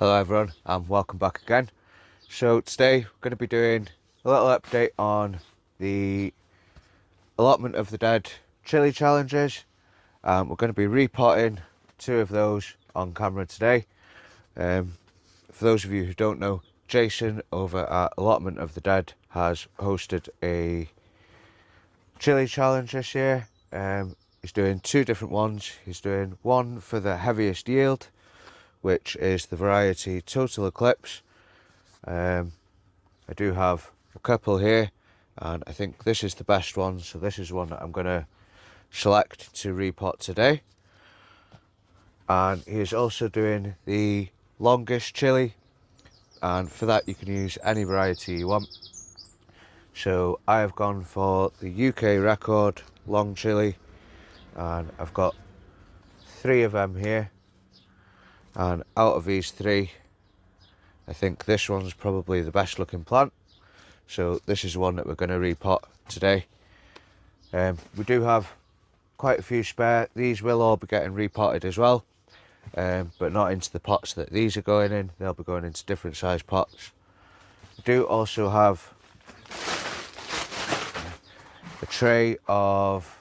Hello everyone and welcome back again. So today we're going to be doing a little update on the allotment of the dead chili challenges. We're going to be repotting 2 of those on camera today. For those of you who don't know, Jason over at Allotment of the Dead has hosted a chili challenge this year. He's doing 2 different ones. He's doing one for the heaviest yield, which is the variety Total Eclipse. I do have a couple here and I think this is the best one, so this is one that I'm going to select to repot today. And he is also doing the longest chili, and for that you can use any variety you want. So I have gone for the UK record long chili, and I've got 3 of them here, and out of these 3 I think this one's probably the best looking plant, so this is one that we're going to repot today. We do have quite a few spare. These will all be getting repotted as well, but not into the pots that these are going in. They'll be going into different size pots. We do also have a tray of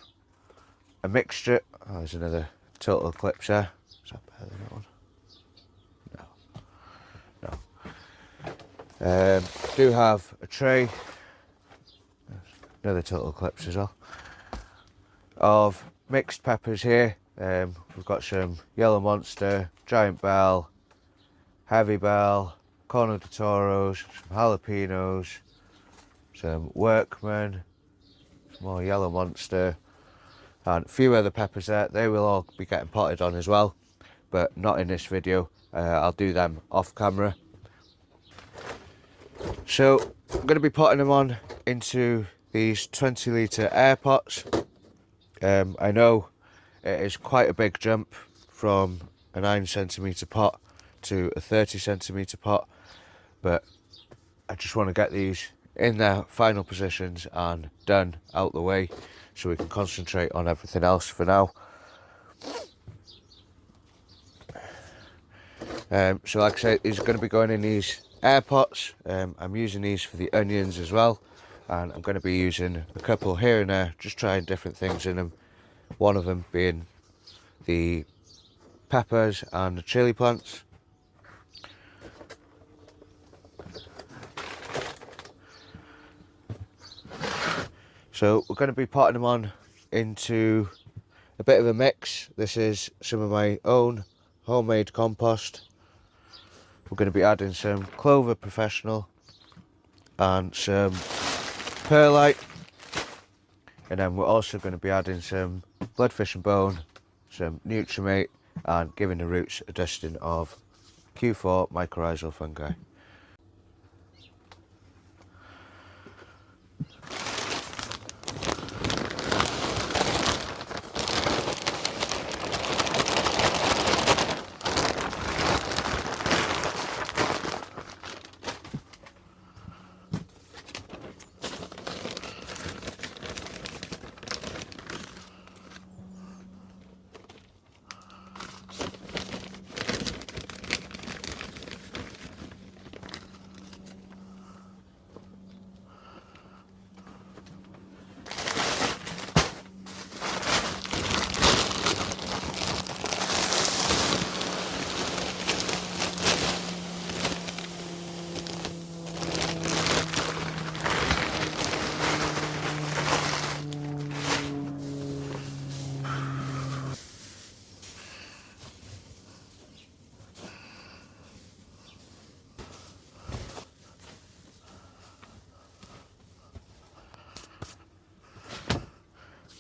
a mixture. Oh, there's another Total Eclipse there. Is that better than that one? Do have a tray, another Total Eclipse as well, of mixed peppers here. We've got some Yellow Monster, Giant Bell, Heavy Bell, Corno de Toros, some jalapenos, some Workman, some more Yellow Monster, and a few other peppers there. They will all be getting potted on as well, but not in this video. I'll do them off camera. So I'm going to be potting them on into these 20 litre Airpots. I know it is quite a big jump from a 9cm pot to a 30cm pot, but I just want to get these in their final positions and done out the way so we can concentrate on everything else for now. So like I said, these are going to be going in these Airpots. I'm using these for the onions as well, and I'm going to be using a couple here and there, just trying different things in them. One of them being the peppers and the chili plants. So we're going to be potting them on into a bit of a mix. This is some of my own homemade compost. We're going to be adding some Clover Professional and some perlite, and then we're also going to be adding some Bloodfish and Bone, some Nutrimate, and giving the roots a dusting of Q4 mycorrhizal fungi.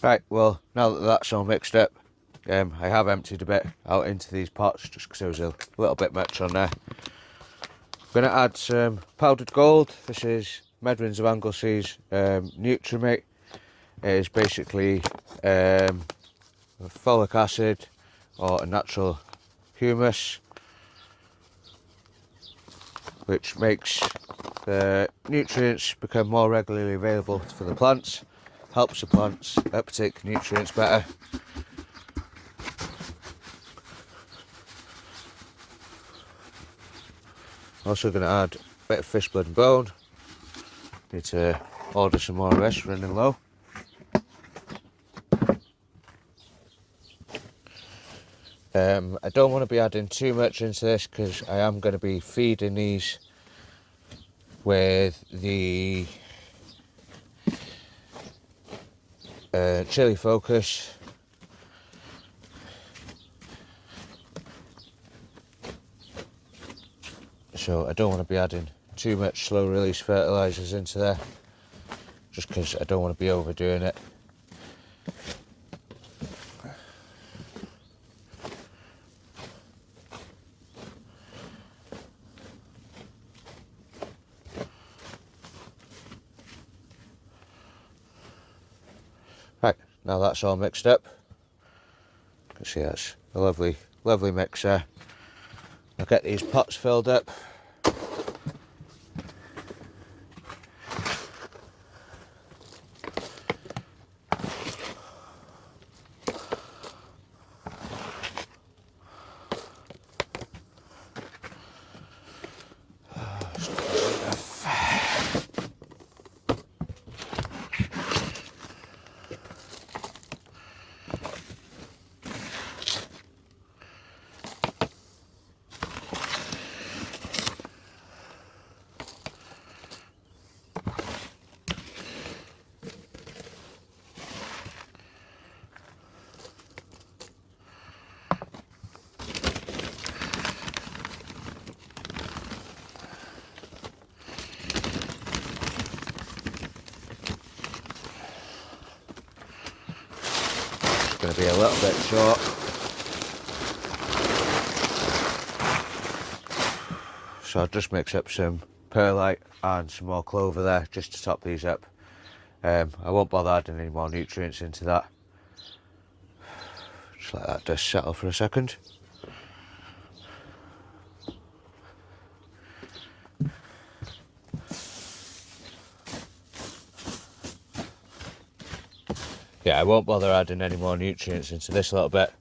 Right, well, now that that's all mixed up, I have emptied a bit out into these pots just because there was a little bit much on there. I'm going to add some powdered gold. This is Medwins of Anglesea's Nutrimate. It is basically folic acid or a natural humus, which makes the nutrients become more regularly available for the plants, helps the plants uptake nutrients better. Also going to add a bit of fish blood and bone. Need to order some more of this, running low. I don't want to be adding too much into this because I am going to be feeding these with the chili focus. So I don't want to be adding too much slow release fertilizers into there, just because I don't want to be overdoing it. Right, now that's all mixed up. You can see that's a lovely, lovely mixer. I'll get these pots filled up. Going to be a little bit short. So I'll just mix up some perlite and some more clover there just to top these up. I won't bother adding any more nutrients into that. Just let that just settle for a second. Yeah, I won't bother adding any more nutrients into this little bit,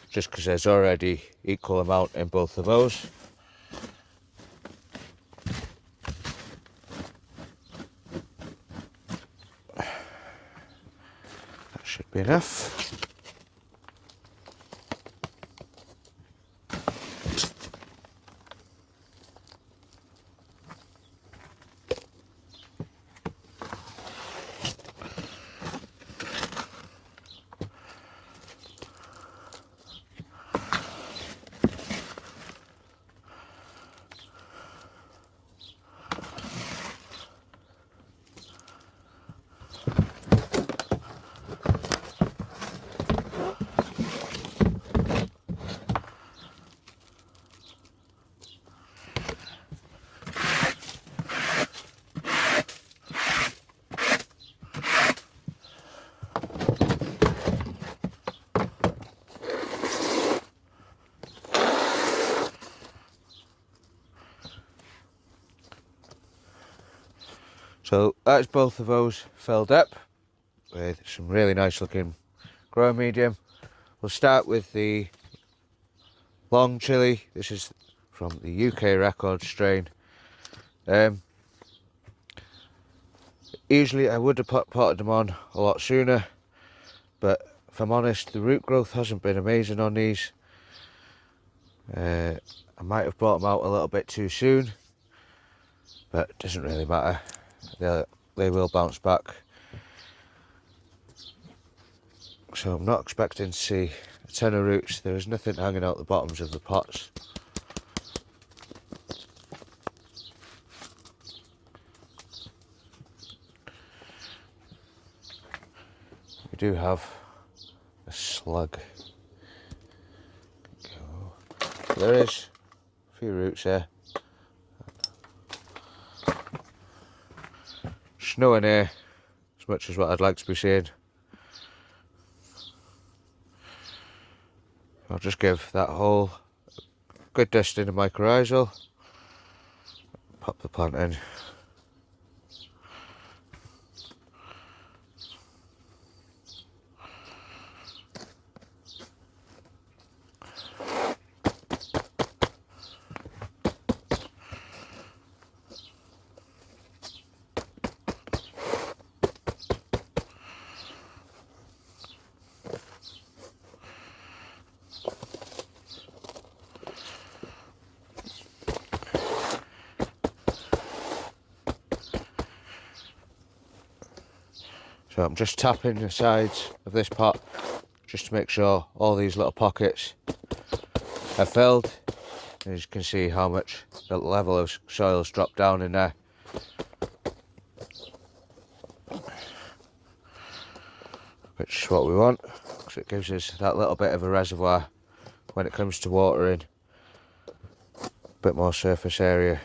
just because there's already equal amount in both of those. That should be enough. So that's both of those filled up with some really nice looking grow medium. We'll start with the long chili. This is from the UK record strain. Usually I would have potted them on a lot sooner, but if I'm honest, the root growth hasn't been amazing on these. I might have brought them out a little bit too soon, but it doesn't really matter. They will bounce back. So I'm not expecting to see a ton of roots. There is nothing hanging out the bottoms of the pots. We do have a slug. There is a few roots there. Snow in here as much as what I'd like to be seeing. I'll just give that hole a good dusting of mycorrhizal. Pop the plant in. So I'm just tapping the sides of this pot just to make sure all these little pockets are filled. And as you can see how much the level of soil's dropped down in there. Which is what we want, because it gives us that little bit of a reservoir when it comes to watering. A bit more surface area.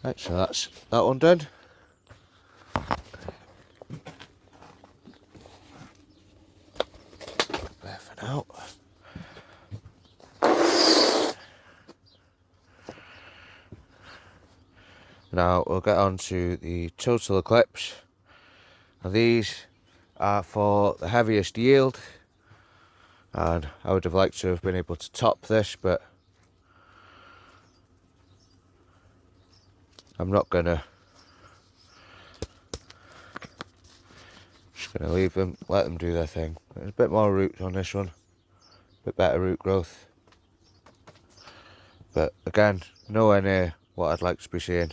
Right, so that's that one done. There for now. Now we'll get on to the total clips. Now these are for the heaviest yield, and I would have liked to have been able to top this, but I'm not gonna. Just gonna leave them, let them do their thing. There's a bit more root on this one, a bit better root growth, but again, nowhere near what I'd like to be seeing.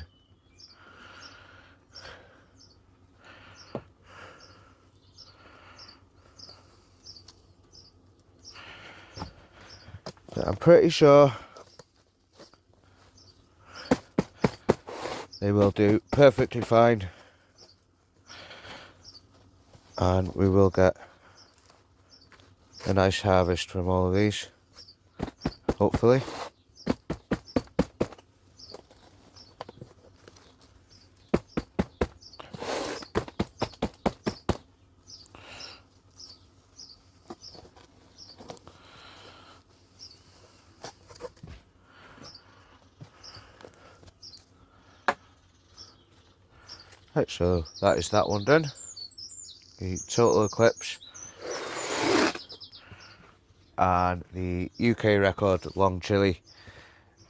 But I'm pretty sure they will do perfectly fine, and we will get a nice harvest from all of these, hopefully. Right, so that is that one done. The total eclipse and the UK record long chili.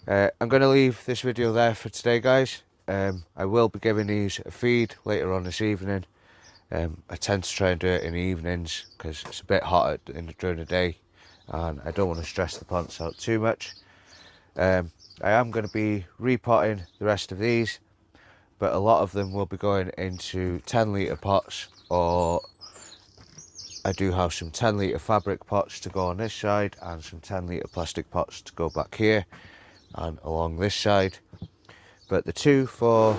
I'm going to leave this video there for today, guys. I will be giving these a feed later on this evening. I tend to try and do it in the evenings because it's a bit hotter during the day, and I don't want to stress the plants out too much. I am going to be repotting the rest of these, but a lot of them will be going into 10-litre pots, or I do have some 10-litre fabric pots to go on this side and some 10-litre plastic pots to go back here and along this side. But the two for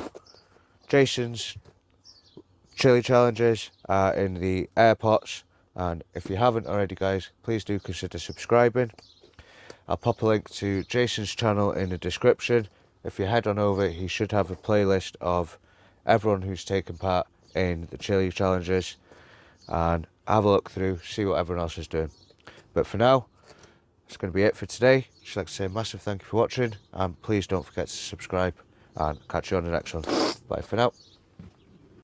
Jason's chili challenges are in the Airpots, and if you haven't already, guys, please do consider subscribing. I'll pop a link to Jason's channel in the description. If you head on over, he should have a playlist of everyone who's taken part in the chili challenges, and have a look through, see what everyone else is doing. But for now, that's going to be it for today. Just like to say a massive thank you for watching, and please don't forget to subscribe, and catch you on the next one. Bye for now.